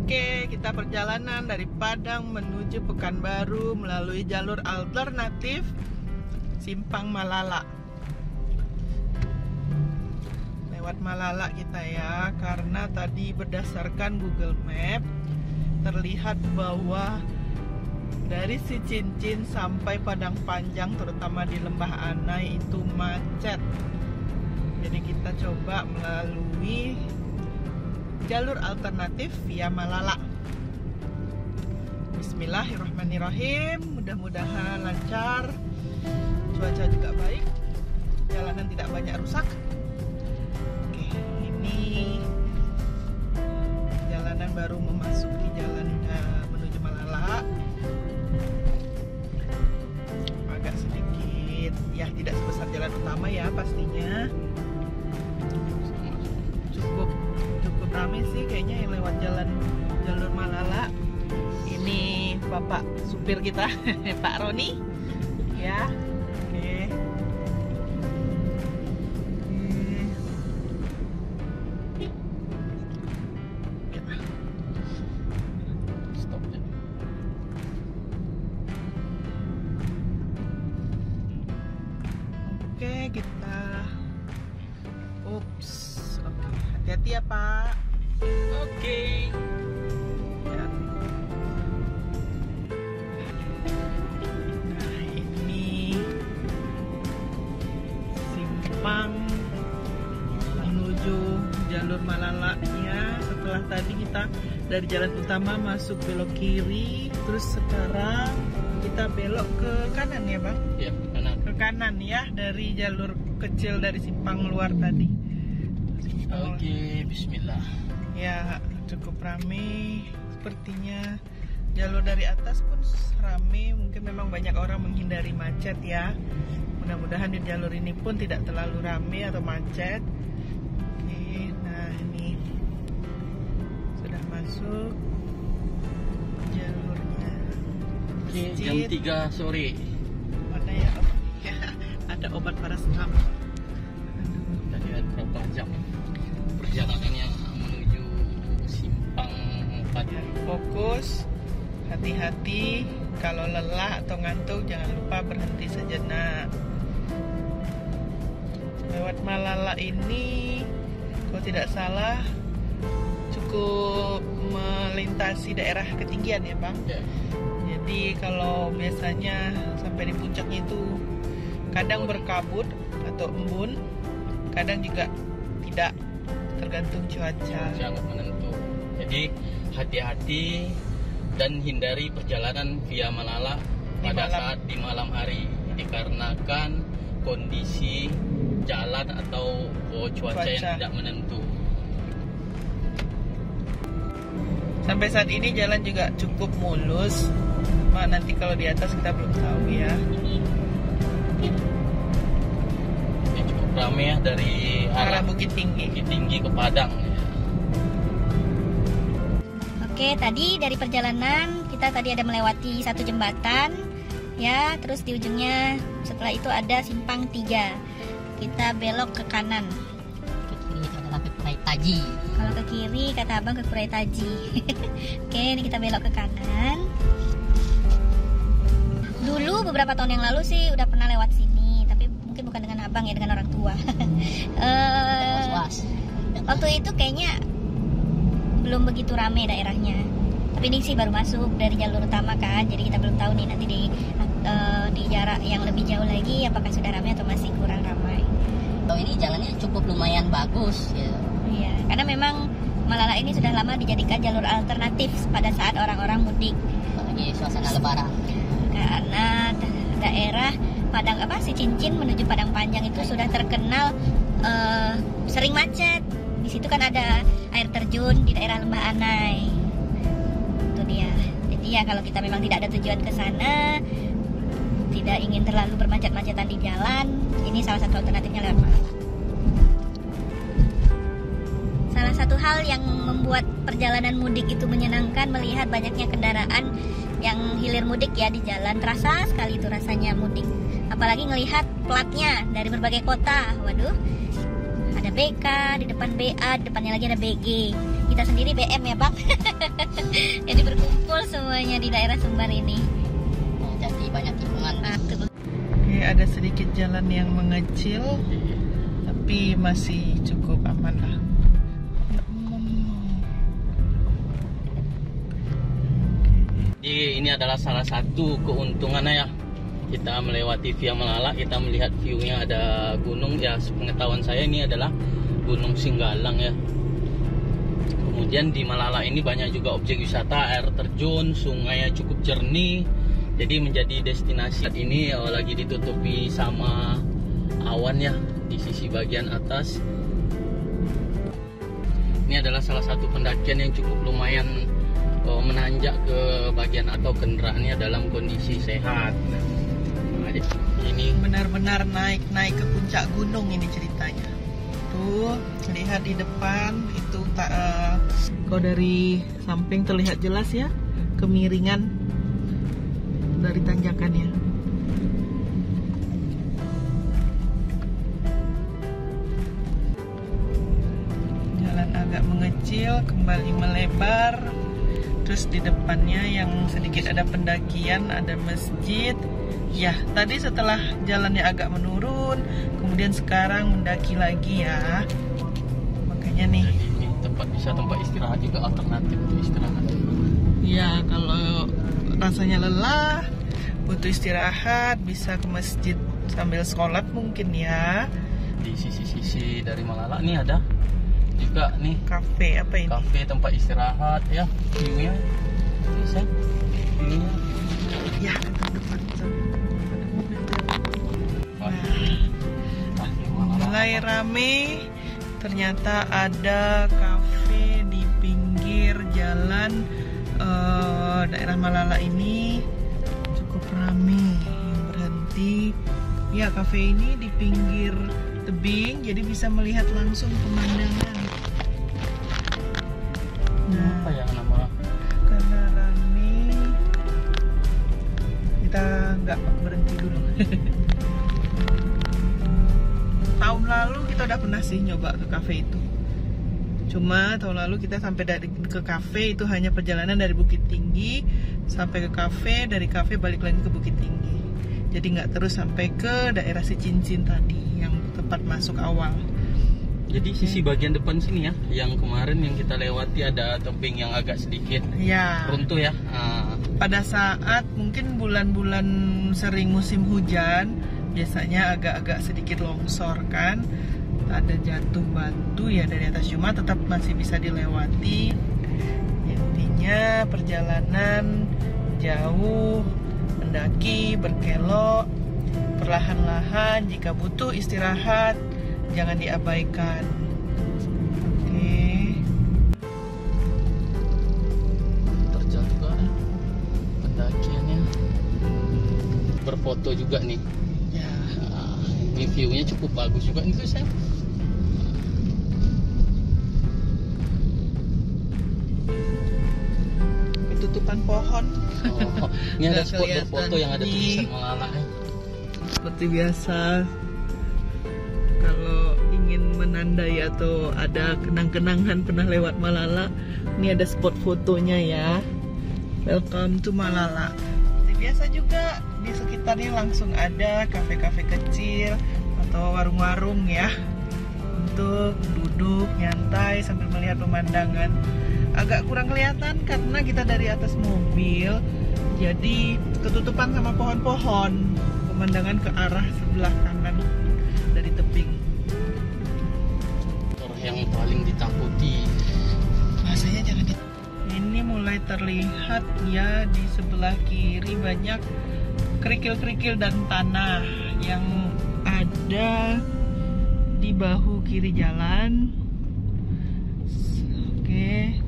Oke, kita perjalanan dari Padang menuju Pekanbaru melalui jalur alternatif Simpang Malala. Lewat Malala kita ya, karena tadi berdasarkan Google Map terlihat bahwa dari si Cincin sampai Padang Panjang, terutama di Lembah Anai itu macet. Jadi kita coba melalui jalur alternatif via Malala. Bismillahirrahmanirrahim. Mudah-mudahan lancar, cuaca juga baik, jalanan tidak banyak rusak. Oke, ini jalanan baru memasuki jalan menuju Malala. Agak sedikit ya, tidak sebesar jalan utama ya pastinya. Cukup ramai sih kayaknya yang lewat jalur Malala. Ini bapak supir kita Pak Roni ya. Oke. Stopnya. Oke, kita oke, hati-hati ya Pak. Oke. Ya. Nah, ini simpang menuju jalur Malala ya. Setelah tadi kita dari jalan utama masuk belok kiri, terus sekarang kita belok ke kanan ya Bang? Iya, ke kanan. Ke kanan ya, dari jalur kecil dari simpang luar tadi. Oke, bismillah. Ya, cukup ramai sepertinya. Jalur dari atas pun ramai, mungkin memang banyak orang menghindari macet ya. Mudah-mudahan di jalur ini pun tidak terlalu ramai atau macet. Oke, nah ini sudah masuk jalurnya. Oke, jam 3 sore. Mana ya? Oh, ya, ada obat paracetamol. Tadi ada berapa jam perjalanannya menuju simpang Padang? Fokus, hati-hati, kalau lelah atau ngantuk jangan lupa berhenti sejenak. Lewat Malala ini, kalau tidak salah, cukup melintasi daerah ketinggian ya Bang. Ya. Jadi kalau biasanya sampai di puncaknya itu kadang berkabut atau embun, kadang juga tidak, tergantung cuaca. Sangat menentu. Jadi hati-hati dan hindari perjalanan via Malala pada saat di malam hari, dikarenakan kondisi jalan atau cuaca yang tidak menentu. Sampai saat ini jalan juga cukup mulus. Nanti kalau di atas kita belum tahu ya. Ini cukup ramai ya dari arah Bukit Tinggi. Bukit Tinggi ke Padang. Oke, tadi dari perjalanan kita tadi ada melewati satu jembatan ya, terus di ujungnya setelah itu ada simpang 3. Kita belok ke kanan. Ke kiri adalah ke Kurai Taji. Kalau ke kiri kata Abang ke Kurai Taji. Oke, ini kita belok ke kanan. Dulu beberapa tahun yang lalu sih udah pernah lewat sini, tapi mungkin bukan dengan Abang ya, dengan orang tua. Waktu itu kayaknya belum begitu ramai daerahnya. Tapi ini sih baru masuk dari jalur utama kan, jadi kita belum tahu nih nanti di jarak yang lebih jauh lagi apakah sudah ramai atau masih kurang ramai. Oh, ini jalannya cukup lumayan bagus ya. Iya, karena memang Malala ini sudah lama dijadikan jalur alternatif pada saat orang-orang mudik. Apalagi suasana lebaran. Karena daerah Padang si Cincin menuju Padang Panjang itu sudah terkenal sering macet. Di situ kan ada air terjun di daerah Lembah Anai. Itu dia. Jadi ya kalau kita memang tidak ada tujuan ke sana, tidak ingin terlalu bermacet-macetan di jalan, ini salah satu alternatifnya lewat Malala. Salah satu hal yang membuat perjalanan mudik itu menyenangkan melihat banyaknya kendaraan yang hilir mudik ya di jalan. Terasa sekali itu rasanya mudik. Apalagi ngelihat platnya dari berbagai kota. Waduh, ada BK, di depan BA, di depannya lagi ada BG. kita sendiri BM ya Bang. Jadi berkumpul semuanya di daerah Sumbar ini. Jadi banyak tikungan. Oke, ada sedikit jalan yang mengecil, tapi masih cukup aman lah. Jadi ini adalah salah satu keuntungannya ya. Kita melewati Via Malala, kita melihat view-nya ada gunung ya. Sepengetahuan saya ini adalah Gunung Singgalang ya. Kemudian di Malala ini banyak juga objek wisata, air terjun, sungainya cukup jernih. Jadi menjadi destinasi ini lagi ditutupi sama awan ya di sisi bagian atas. Ini adalah salah satu pendakian yang cukup lumayan menanjak ke bagian atau kendaraannya dalam kondisi sehat. Nah, ini benar-benar naik ke puncak gunung ini ceritanya. Tuh, lihat di depan itu kalau dari samping terlihat jelas ya kemiringan dari tanjakannya. Jalan agak mengecil, kembali melebar. Terus di depannya yang sedikit ada pendakian, ada masjid. Ya, tadi setelah jalannya agak menurun, kemudian sekarang mendaki lagi ya. Makanya nih. ini tempat istirahat juga, alternatif untuk istirahat. Ya, kalau rasanya lelah, butuh istirahat, bisa ke masjid sambil sholat mungkin ya. Di sisi-sisi dari Malala nih ada juga nih Kafe apa ini? kafe tempat istirahat ya. View-nya bisa. View-nya. Ya, ke depan. Mulai rame, ternyata ada kafe di pinggir jalan daerah Malala ini cukup rame yang berhenti. Ya, kafe ini di pinggir tebing, jadi bisa melihat langsung pemandangan. Nah, Apa yang nama? karena rame, kita nggak berhenti dulu. Tahun lalu kita udah pernah sih nyoba ke kafe itu. Cuma tahun lalu kita sampai ke kafe itu hanya perjalanan dari Bukit Tinggi sampai ke kafe, dari kafe balik lagi ke Bukit Tinggi. Jadi nggak terus sampai ke daerah Sicincin tadi yang tempat masuk awal. Jadi sisi bagian depan sini ya, yang kemarin yang kita lewati ada tebing yang agak sedikit Ya. runtuh ya. Pada saat mungkin bulan-bulan sering musim hujan, biasanya agak-agak sedikit longsor kan, ada jatuh batu ya dari atas, cuma tetap masih bisa dilewati. Intinya perjalanan jauh, mendaki, berkelok, perlahan-lahan. Jika butuh istirahat, jangan diabaikan. Oke. Terjal juga pendakiannya. Berfoto juga nih. Ya. Ini view-nya cukup bagus juga nih guys ya. Ketutupan pohon. Oh, ini ada Nggak spot kelihatan. berfoto yang ada tulisan Malala ya. Seperti biasa, kalau ingin menandai atau ada kenang-kenangan pernah lewat Malala, ini ada spot fotonya ya. Welcome to Malala. Seperti biasa juga di sekitarnya langsung ada kafe-kafe kecil atau warung-warung ya, untuk duduk nyantai sambil melihat pemandangan. Agak kurang kelihatan karena kita dari atas mobil, jadi ketutupan sama pohon-pohon. Pemandangan ke arah sebelah kanan dari tebing. Yang paling ditakuti. Bahasanya jangan Ini mulai terlihat ya di sebelah kiri banyak kerikil-kerikil dan tanah yang ada di bahu kiri jalan. Oke.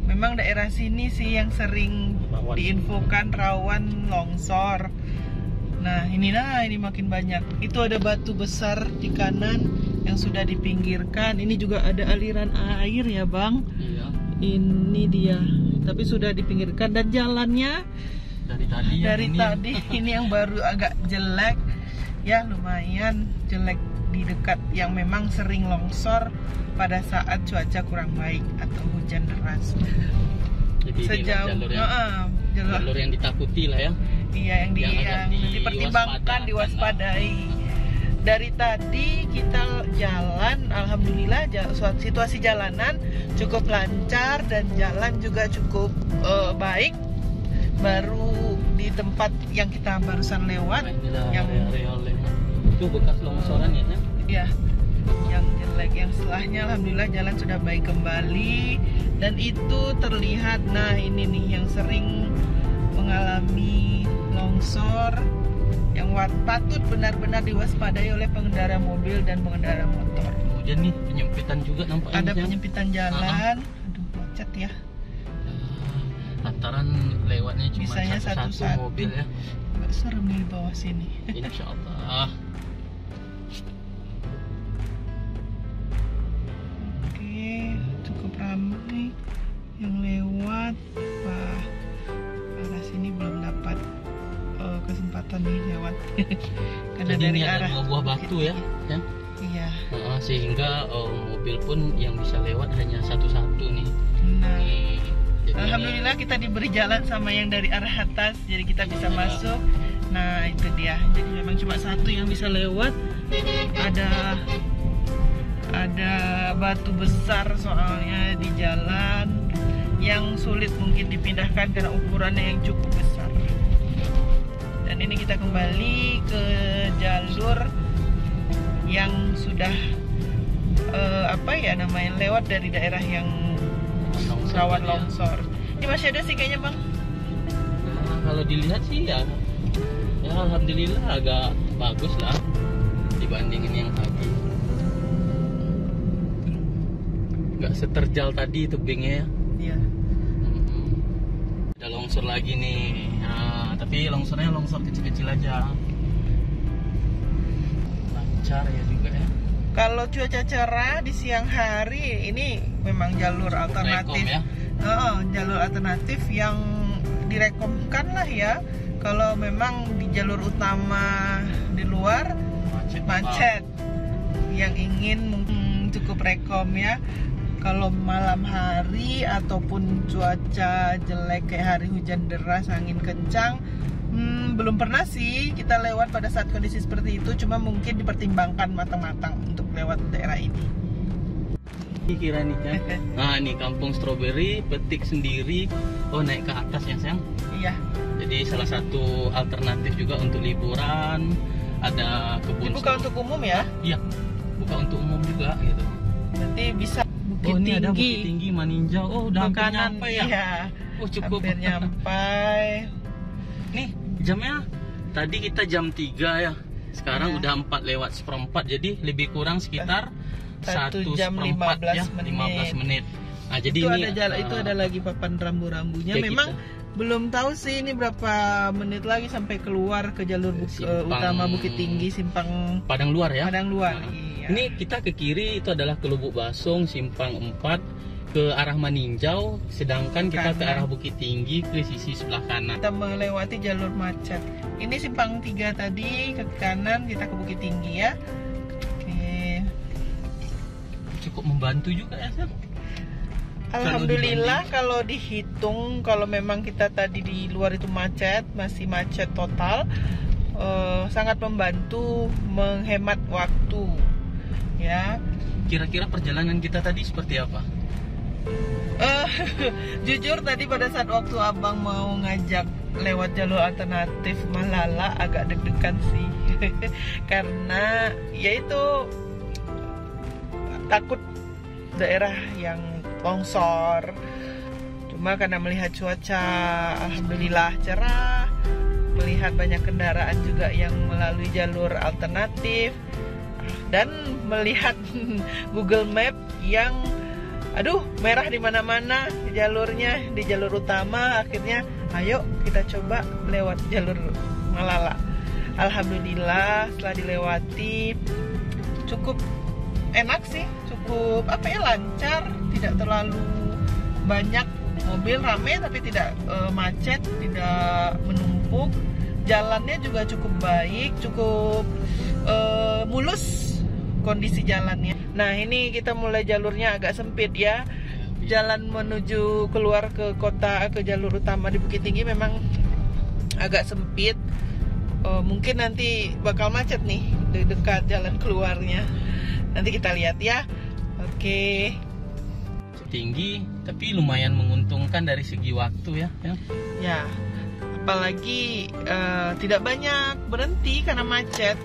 Memang daerah sini sih yang sering Rawan. diinfokan rawan longsor. Nah, ini makin banyak. Itu ada batu besar di kanan yang sudah dipinggirkan. Ini juga ada aliran air ya, Bang. Iya. Ini dia. Tapi sudah dipinggirkan dan jalannya Dari tadi ya. dari ini tadi ini yang baru agak jelek. Ya, lumayan jelek di dekat yang memang sering longsor. pada saat cuaca kurang baik atau hujan deras. Jadi Sejauh jalur yang ditakuti lah ya. Iya, yang dipertimbangkan, diwaspadai. Dari tadi kita jalan, alhamdulillah situasi jalanan cukup lancar dan jalan juga cukup baik. Baru di tempat yang kita barusan lewat, yang itu bekas longsoran ya? Iya, yang jelek, yang setelahnya alhamdulillah jalan sudah baik kembali. Dan itu terlihat, nah ini nih yang sering mengalami longsor, yang patut benar-benar diwaspadai oleh pengendara mobil dan pengendara motor. Hujan nih, penyempitan juga nampaknya. Ada penyempitan jalan, aduh macet ya. Lantaran lewatnya cuma bisanya satu mobil ya. Agak serem nih di bawah sini. Insya Allah. Oke, cukup ramai yang lewat. Wah, arah sini belum dapat kesempatan nih lewat. Karena jadi dari ini arah ada 2 buah batu ya, kan? Iya. Sehingga mobil pun yang bisa lewat hanya satu-satu nih. Nah, jadi alhamdulillah kita diberi jalan sama yang dari arah atas, jadi kita bisa masuk. Nah itu dia, jadi memang cuma satu yang bisa lewat. Ada batu besar soalnya di jalan yang sulit mungkin dipindahkan karena ukurannya yang cukup besar. Dan ini kita kembali ke jalur yang sudah lewat dari daerah yang rawan longsor. Ini masih ada sih kayaknya bang. Nah, kalau dilihat sih ya alhamdulillah agak bagus lah dibandingin yang tadi. Nggak seterjal tadi tebingnya ya. Iya. Ada longsor lagi nih. Nah, tapi longsornya longsor kecil-kecil aja. Lancar ya juga ya. Kalau cuaca cerah di siang hari ini memang jalur alternatif. Ya? Jalur alternatif yang direkomkan lah ya. Kalau memang di jalur utama di luar macet. Yang ingin cukup rekom ya. Kalau malam hari ataupun cuaca jelek kayak hari hujan deras, angin kencang, belum pernah sih kita lewat pada saat kondisi seperti itu. Cuma mungkin dipertimbangkan matang-matang untuk lewat daerah ini. Kira nih kan. Nah ini kampung stroberi, petik sendiri. Oh naik ke atas ya sayang? Iya. Jadi salah satu alternatif juga untuk liburan. Ada kebun. Ini bukan untuk umum ya? Iya, bukan untuk umum juga gitu. Berarti bisa Bukit ini Tinggi. ada Bukit Tinggi Maninjau. Oh udah hampir nyampe ya? Iya. Oh cukup. Hampir nyampe. Nih jamnya tadi kita jam 3 ya. Sekarang udah 4:04, jadi lebih kurang sekitar 1 jam 15 ya, 15 menit. Nah, jadi itu ini itu ada lagi papan rambu-rambunya. Memang belum tahu sih ini berapa menit lagi sampai keluar ke jalur utama Bukit Tinggi, Simpang Padang Luar ya. Padang Luar. Nah, iya. Ini kita ke kiri itu adalah ke Lubuk Basong, Simpang 4 ke arah Maninjau, sedangkan kita ke arah Bukit Tinggi ke sisi sebelah kanan. Kita melewati jalur macet. Ini Simpang 3 tadi, ke kanan kita ke Bukit Tinggi ya. Oke. Cukup membantu juga ya, Sam. Alhamdulillah kalau dihitung, kalau memang kita tadi di luar itu macet, masih macet total, sangat membantu menghemat waktu ya. Kira-kira perjalanan kita tadi seperti apa? Jujur tadi pada saat waktu abang mau ngajak lewat jalur alternatif Malala agak deg-degan sih. Karena yaitu takut daerah yang longsor. Cuma karena melihat cuaca alhamdulillah cerah, melihat banyak kendaraan juga yang melalui jalur alternatif, dan melihat Google Map yang merah di mana-mana jalurnya, di jalur utama. Akhirnya ayo kita coba lewat jalur Malala. Alhamdulillah setelah dilewati cukup enak sih, cukup lancar, tidak terlalu banyak mobil, ramai tapi tidak macet, tidak menumpuk. Jalannya juga cukup baik, cukup mulus kondisi jalannya. Nah ini kita mulai jalurnya agak sempit ya. Jalan menuju keluar ke kota, ke jalur utama di Bukit Tinggi memang agak sempit. Mungkin nanti bakal macet nih di dekat jalan keluarnya. Nanti kita lihat ya. Oke. Tinggi tapi lumayan menguntungkan dari segi waktu ya. Ya. Apalagi tidak banyak berhenti karena macet.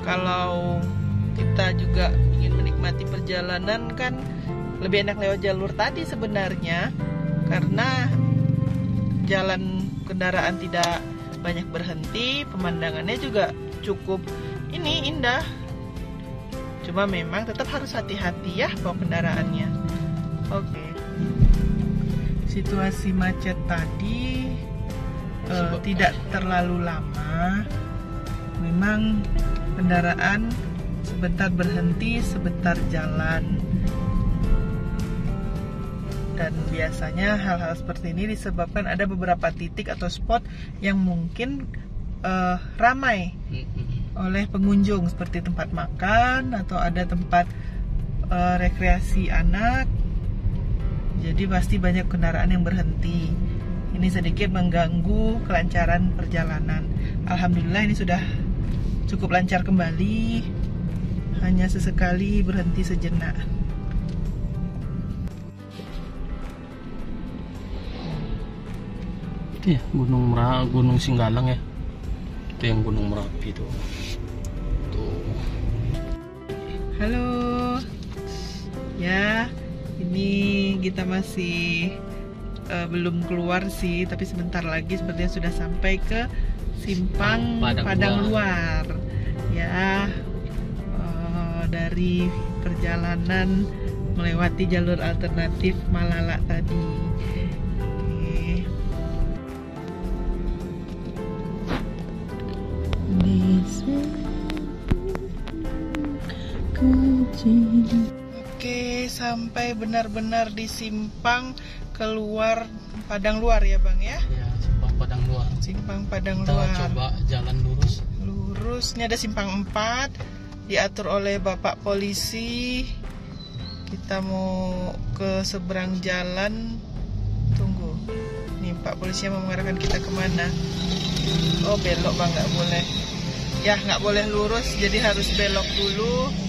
Kalau kita juga ingin menikmati perjalanan kan lebih enak lewat jalur tadi sebenarnya, karena jalan kendaraan tidak banyak berhenti, pemandangannya juga cukup indah. Cuma memang tetap harus hati-hati ya bawa kendaraannya. Oke. Situasi macet tadi tidak terlalu lama. Memang kendaraan sebentar berhenti, sebentar jalan. Dan biasanya hal-hal seperti ini disebabkan ada beberapa titik atau spot yang mungkin ramai oleh pengunjung, seperti tempat makan atau ada tempat rekreasi anak. Jadi pasti banyak kendaraan yang berhenti. Ini sedikit mengganggu kelancaran perjalanan. Alhamdulillah ini sudah cukup lancar kembali. Hanya sesekali berhenti sejenak. Itu ya Gunung Singgalang ya. Itu yang Gunung Merapi itu. Tuh. Halo. Ya, ini kita masih belum keluar sih, tapi sebentar lagi sepertinya sudah sampai ke Simpang Padang Luar. Ya, dari perjalanan melewati jalur alternatif Malala tadi. Oke, sampai benar-benar di simpang keluar Padang Luar ya Bang ya? Ya, Simpang Padang Luar. Simpang Padang Kita Luar. Coba jalan lurus. Lurus, ini ada simpang 4, diatur oleh Bapak Polisi. Kita mau ke seberang jalan. Tunggu, nih Pak Polisi mau mengarahkan kita kemana? Oh belok Bang, nggak boleh. Ya nggak boleh lurus, jadi harus belok dulu.